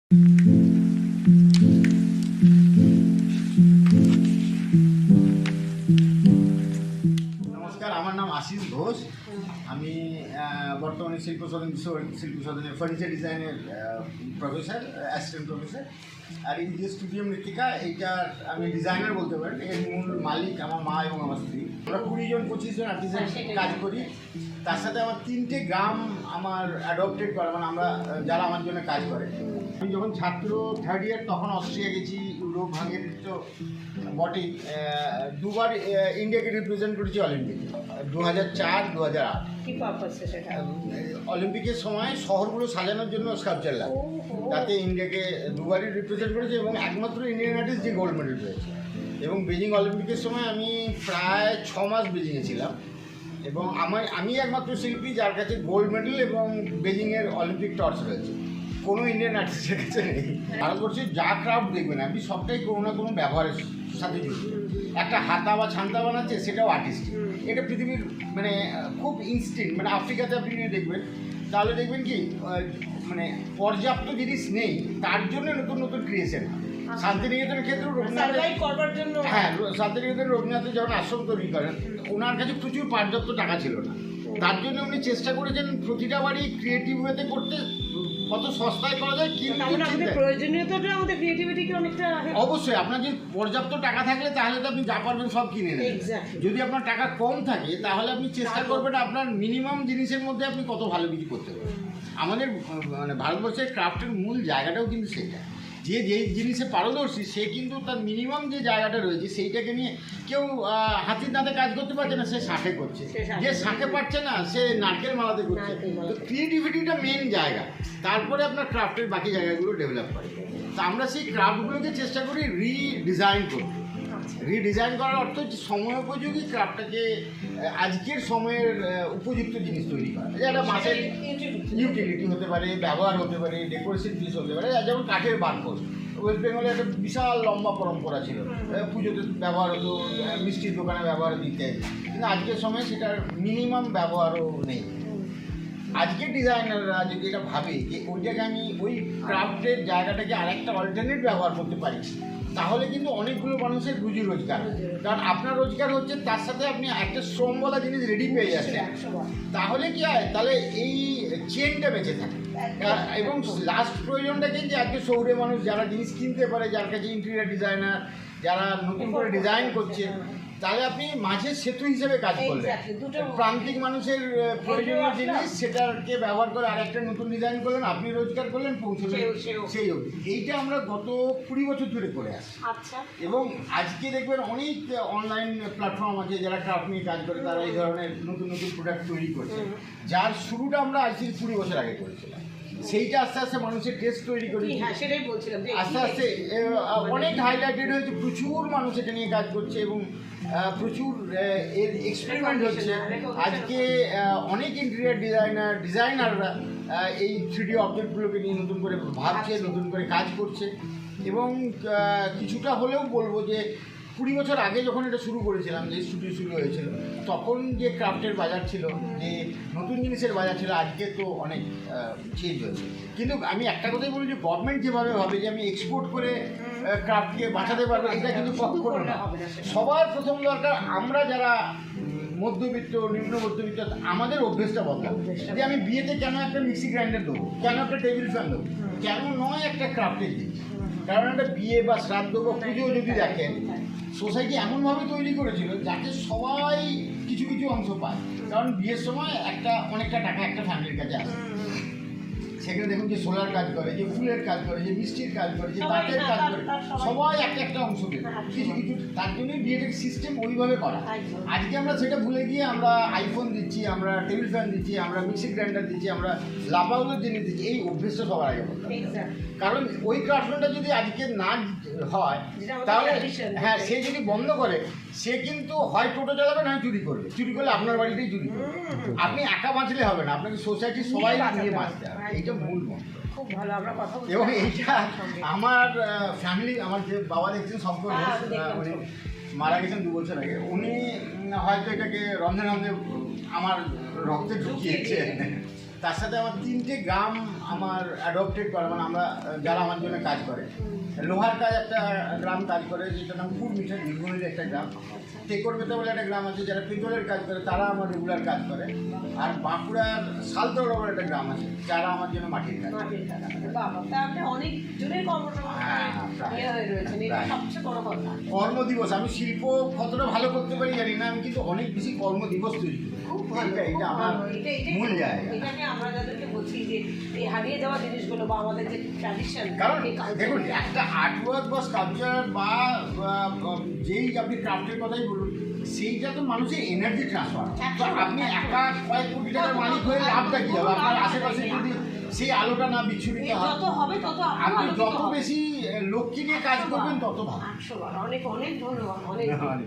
নমস্কার, আমার নাম আশিস ঘোষ। আমি বর্তমানে শিল্প সদনের ফার্নিচার ডিজাইনের প্রফেসর, অ্যাসিস্ট্যান্ট প্রফেসর। আর এই যে স্টুডিও মৃত্তিকা, এইটার আমি ডিজাইনার বলতে পারেন। এর মূল মালিক আমার মা এবং আমার স্ত্রী। আমরা 20-25 জন আর্টিস্ট কাজ করি। তার সাথে আমার 3টে গ্রাম আমার অ্যাডপ্টেড করা, মানে আমরা যারা আমার জন্য কাজ করে। আমি যখন ছাত্র থার্ড ইয়ার তখন অস্ট্রিয়া গেছি, ইউরোপ, হাঙ্গেরি তো বটেই। দুবার ইন্ডিয়াকে রিপ্রেজেন্ট করেছি অলিম্পিকে, 2004, 2008। অলিম্পিকের সময় শহরগুলো সাজানোর জন্য স্কাল্পচার লাগে, তাতে ইন্ডিয়াকে দুবারই রিপ্রেজেন্ট করেছে এবং একমাত্র ইন্ডিয়ান আর্টিস্ট যে গোল্ড মেডেল পেয়েছে। এবং বেজিং অলিম্পিকের সময় আমি প্রায় 6 মাস বেজিংয়ে ছিলাম এবং আমি একমাত্র শিল্পী যার কাছে গোল্ড মেডেল এবং বেজিংয়ের অলিম্পিক টর্চ রয়েছে। কোনো ইন্ডিয়ান আর্টিস্টের কাছে নেই। ভারতবর্ষে যা ক্রাফট দেখবেন আপনি সবটাই কোনো না কোনো ব্যবহারের সাথে যুক্ত। একটা হাতা বা ছান্তা বানাচ্ছে, সেটাও আর্টিস্ট। এটা পৃথিবীর মানে খুব ইনস্টিংক্ট। মানে আফ্রিকাতে আপনি দেখবেন, তাহলে দেখবেন কি মানে পর্যাপ্ত জিনিস নেই, তার জন্য নতুন নতুন ক্রিয়েশন। শান্তিনিকেতনের ক্ষেত্রেও শান্তিনিকেতন রবীন্দ্রনাথ যখন আশ্রম তৈরি করেন, ওনার কাছে প্রচুর পর্যাপ্ত টাকা ছিল না। তার জন্য উনি চেষ্টা করেছেন প্রতিটা বাড়ি ক্রিয়েটিভ ওয়েতে করতে, কত সস্তায় করা যায়। কিন্তু অবশ্যই আপনার যদি পর্যাপ্ত টাকা থাকলে তাহলে তো আপনি যা পারবেন সব কিনে নেবেন। যদি আপনার টাকা কম থাকে তাহলে আপনি চেষ্টা করবেন আপনার মিনিমাম জিনিসের মধ্যে আপনি কত ভালো কিছু করতে পারবেন। আমাদের মানে ভারতবর্ষের ক্রাফটের মূল জায়গাটাও কিন্তু সেটা, যে যেই জিনিসে পারদর্শী সে কিন্তু তার মিনিমাম যে জায়গাটা রয়েছে সেইটাকে নিয়ে। কেউ হাতির দাঁতে কাজ করতে পারছে না, সে শাঁখে করছে। যে শাঁখে পারছে না, সে নারকেল মালাতে করছে। তো ক্রিয়েটিভিটিটা মেন জায়গা, তারপরে আপনার ক্রাফটের বাকি জায়গাগুলো ডেভেলপ করে। তো আমরা সেই ক্রাফটগুলোকে চেষ্টা করি রিডিজাইন করতে। রিডিজাইন করার অর্থ হচ্ছে সময় উপযোগী ক্রাফটটাকে আজকের সময়ের উপযুক্ত জিনিস তৈরি করা। একটা মাছের ইউটিলিটি হতে পারে, ব্যবহার হতে পারে, ডেকোরেশন পিস হতে পারে। যেমন কাঠের বারকোশ, ওয়েস্ট বেঙ্গলে একটা বিশাল লম্বা পরম্পরা ছিল, পুজোতে ব্যবহার হতো, মিষ্টির দোকানে ব্যবহার দিতে। কিন্তু আজকের সময় সেটার মিনিমাম ব্যবহারও নেই। আজকের ডিজাইনাররা যদি এটা ভাবে যে ওইটাকে আমি ওই ক্রাফটের জায়গাটাকে আরেকটা অল্টারনেট ব্যবহার করতে পারি, তাহলে কিন্তু অনেকগুলো মানুষের রুজি রোজগার। কারণ আপনার রোজগার হচ্ছে, তার সাথে আপনি একটা শ্রম বলা জিনিস রেডি পেয়ে যাচ্ছেন। তাহলে কি হয়, তাহলে এই চেনটা বেঁচে থাকে। এবং লাস্ট প্রয়োজনটাকে যে আজকে শহুরে মানুষ যারা জিনিস কিনতে পারে, যার কাছে ইন্টেরিয়ার ডিজাইনার, যারা নতুন করে ডিজাইন করছে, তাহলে আপনি মাঝে সেতু হিসেবে কাজ করলেন। প্রান্তিক মানুষের প্রয়োজনীয় জিনিস সেটাকে ব্যবহার করে আরেকটা নতুন ডিজাইন করলেন, আপনি রোজগার করলেন, পৌঁছলেন সেই অবধি। এইটা আমরা গত 20 বছর ধরে করে আসছি। এবং আজকে দেখবেন অনেক অনলাইন প্ল্যাটফর্ম আছে যারা ক্রাফট নিয়ে কাজ করে, তারা এই ধরনের নতুন নতুন প্রোডাক্ট তৈরি করছে, যার শুরুটা আমরা আজ থেকে 20 বছর আগে করেছিলাম। সেইটা আস্তে আস্তে মানুষের টেস্ট তৈরি করি, আস্তে আস্তে অনেক হাইলাইটেড হয়েছে। প্রচুর মানুষ এটা নিয়ে কাজ করছে এবং প্রচুর এর এক্সপেরিমেন্ট হচ্ছে। আজকে অনেক ইন্টেরিয়ার ডিজাইনাররা এই 3D অবজেক্টগুলোকে নিয়ে নতুন করে ভাবছে, নতুন করে কাজ করছে। এবং কিছুটা হলেও বলবো যে 20 বছর আগে যখন এটা শুরু করেছিলাম, যে স্টুডিও শুরু হয়েছিল, তখন যে ক্রাফটের বাজার ছিল, যে নতুন জিনিসের বাজার ছিল, আজকে তো অনেক চেঞ্জ হয়েছে। কিন্তু আমি একটা কথাই বলি যে গভর্নমেন্ট যেভাবে ভাবে যে আমি এক্সপোর্ট করে ক্রাফটকে বাঁচাতে পারবো, এটা কিন্তু কখনো না। সবার প্রথম দরকার আমরা যারা মধ্যবিত্ত, নিম্ন মধ্যবিত্ত, আমাদের অভ্যেসটা বদলাবো। যে আমি বিয়েতে কেন একটা মিক্সি গ্রাইন্ডার দেবো, কেন একটা টেবিল ফ্যান দেবো, কেন নয় একটা ক্রাফটের জিনিস। কারণ একটা বিয়ে বা শ্রাদ্ধ বা পুজো যদি দেখেন, সোসাইটি এমনভাবে তৈরি করেছিল যাতে সবাই কিছু কিছু অংশ পায়। কারণ বিয়ের সময় অনেকটা টাকা একটা ফ্যামিলির কাছে আসে। সেখানে দেখুন যে সোলার কাজ করে, যে ফুলের কাজ করে, যে মিষ্টির কাজ করে, যে তাঁতের কাজ করে, সবাই একটা অংশ পেয়ে কিছু কিছু। তার জন্যই বিয়ের সিস্টেম ওইভাবে করা। আজকে আমরা সেটা ভুলে গিয়ে আমরা আইফোন দিচ্ছি, আমরা টেবিল ফ্যান দিচ্ছি, আমরা মিক্সি গ্রাইন্ডার দিচ্ছি, আমরা লাপাগুলোর জিনিস দিচ্ছি। এই অভ্যেসটা সবার আগে বলতে। কারণ ওই ক্রাফটটা যদি আজকে না হয়, তাহলে হ্যাঁ, সে যদি বন্ধ করে, সে কিন্তু হয় টোটো চালাবে, না চুরি করবে। চুরি করলে আপনার বাড়িতেই চুরি করবে। আপনি একা বাঁচলে হবে না, আপনাকে সোসাইটির সবাই নিয়ে বাঁচতে হবে। এইটা মূল মন্ত্র। খুব ভালো, আমরা কথা বলছি। এবং এইটা আমার ফ্যামিলি, আমার যে বাবা দেখছেন শঙ্কর ঘোষ, উনি মারা গেছেন 2 বছর আগে। উনি হয়তো এটাকে রন্ধে রন্ধে আমার রক্তে ঢুকিয়েছে। তার সাথে আমার 3টে গ্রাম আমার অ্যাডপ্টেড করে, মানে আমরা যারা আমার জন্য কাজ করে। লোহার কাজ একটা গ্রাম কাজ করে, যেটার নাম কুড়মিঠা, নীলগুড়ির একটা গ্রাম। টেকরবেতা বলে একটা গ্রাম আছে, যারা পেট্রোলের কাজ করে, তারা আমার রেগুলার কাজ করে। আর বাঁকুড়ার সালতোড়া বলে একটা গ্রাম আছে, যারা আমার জন্য মাটির কাজ করে। কর্মদিবস, আমি শিল্প কতটা ভালো করতে পারি জানি না, আমি কিন্তু অনেক বেশি কর্মদিবস তৈরি করি। এটা আমার মূল জায়গা। কারণ দেখুন, একটা আর্টওয়ার্ক বা স্কাল্পচার বা যেই আপনি ক্রাফটের কথাই বলুন, সেইটা তো মানুষের এনার্জি ট্রান্সফার। তো আপনি একা কয়েক কোটি টাকার মালিক হয়ে লাভটা কি হবে? আপনার আশেপাশে যদি সেই আলোটা না বিচ্ছুরিত হয়, আপনি যত বেশি লোককে নিয়ে কাজ করবেন তত ভালো। অনেক অনেক ধন্যবাদ।